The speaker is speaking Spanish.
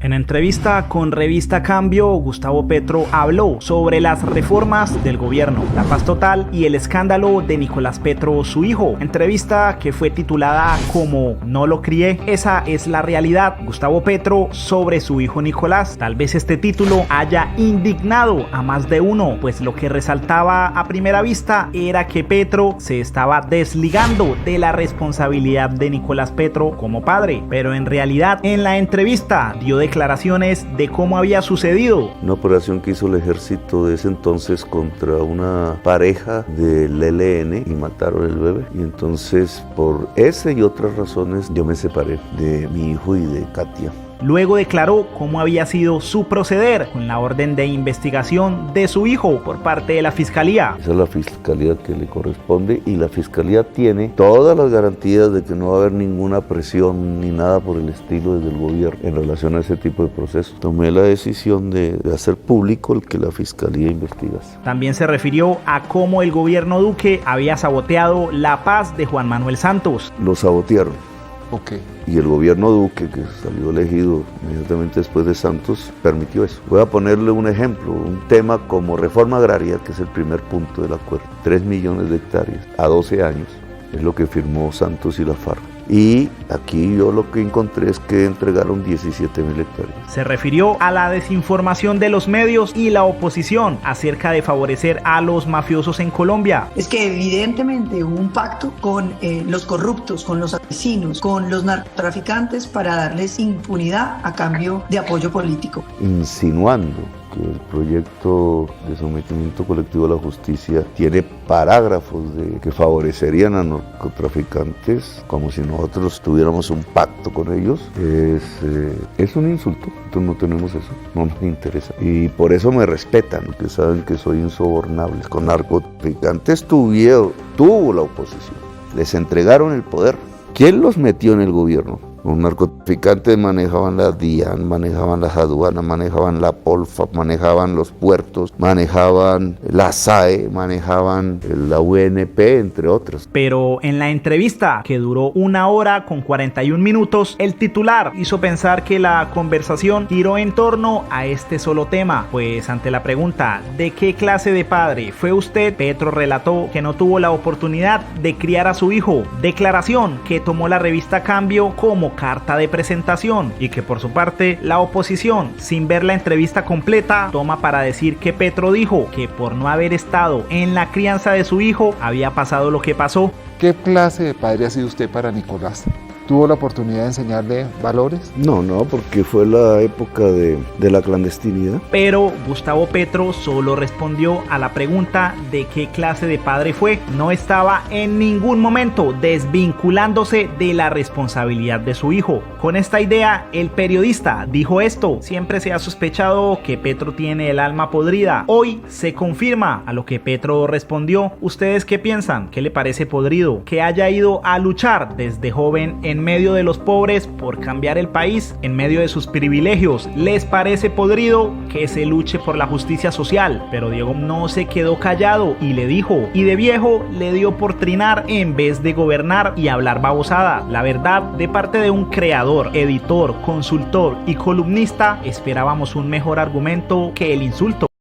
En entrevista con Revista Cambio, Gustavo Petro habló sobre las reformas del gobierno, la paz total y el escándalo de Nicolás Petro, su hijo. Entrevista que fue titulada como "No lo crié, esa es la realidad". Gustavo Petro sobre su hijo Nicolás. Tal vez este título haya indignado a más de uno, pues lo que resaltaba a primera vista era que Petro se estaba desligando de la responsabilidad de Nicolás Petro como padre. Pero en realidad, en la entrevista dio declaraciones de cómo había sucedido. Una operación que hizo el ejército de ese entonces contra una pareja del ELN y mataron el bebé. Y entonces por ese y otras razones yo me separé de mi hijo y de Katia. Luego declaró cómo había sido su proceder con la orden de investigación de su hijo por parte de la Fiscalía. Esa es la Fiscalía que le corresponde y la Fiscalía tiene todas las garantías de que no va a haber ninguna presión ni nada por el estilo desde el gobierno en relación a ese tipo de procesos. Tomé la decisión de hacer público el que la Fiscalía investigase. También se refirió a cómo el gobierno Duque había saboteado la paz de Juan Manuel Santos. Lo sabotearon. Okay. Y el gobierno Duque, que salió elegido inmediatamente después de Santos, permitió eso. Voy a ponerle un ejemplo, un tema como reforma agraria, que es el primer punto del acuerdo. 3 millones de hectáreas a 12 años, es lo que firmó Santos y la FARC. Y aquí yo lo que encontré es que entregaron 17.000 hectáreas. Se refirió a la desinformación de los medios y la oposición acerca de favorecer a los mafiosos en Colombia. Es que evidentemente hubo un pacto con los corruptos, con los asesinos, con los narcotraficantes para darles impunidad a cambio de apoyo político. Insinuando que el proyecto de sometimiento colectivo a la justicia tiene parágrafos que favorecerían a narcotraficantes, como si nosotros tuviéramos un pacto con ellos, es un insulto. Nosotros no tenemos eso, no nos interesa. Y por eso me respetan, porque saben que soy insobornable. Con narcotraficantes tuvo la oposición, les entregaron el poder. ¿Quién los metió en el gobierno? Los narcotraficantes manejaban la DIAN, manejaban las aduanas, manejaban la Polfa, manejaban los puertos, manejaban la SAE, manejaban la UNP, entre otras. Pero en la entrevista, que duró 1 hora con 41 minutos, el titular hizo pensar que la conversación giró en torno a este solo tema, pues ante la pregunta ¿de qué clase de padre fue usted?, Petro relató que no tuvo la oportunidad de criar a su hijo, declaración que tomó la revista Cambio como carta de presentación, y que por su parte la oposición, sin ver la entrevista completa, toma para decir que Petro dijo que por no haber estado en la crianza de su hijo había pasado lo que pasó. ¿Qué clase de padre ha sido usted para Nicolás? ¿Tuvo la oportunidad de enseñarle valores? No, porque fue la época de la clandestinidad. Pero Gustavo Petro solo respondió a la pregunta de qué clase de padre fue. No estaba en ningún momento desvinculándose de la responsabilidad de su hijo. Con esta idea, el periodista dijo esto: siempre se ha sospechado que Petro tiene el alma podrida. Hoy se confirma, a lo que Petro respondió. ¿Ustedes qué piensan? ¿Qué le parece podrido? Que haya ido a luchar desde joven en medio de los pobres por cambiar el país, en medio de sus privilegios. ¿Les parece podrido que se luche por la justicia social? Pero Diego no se quedó callado y le dijo, y de viejo le dio por trinar en vez de gobernar y hablar babosada. La verdad, de parte de un creador, editor, consultor y columnista, esperábamos un mejor argumento que el insulto.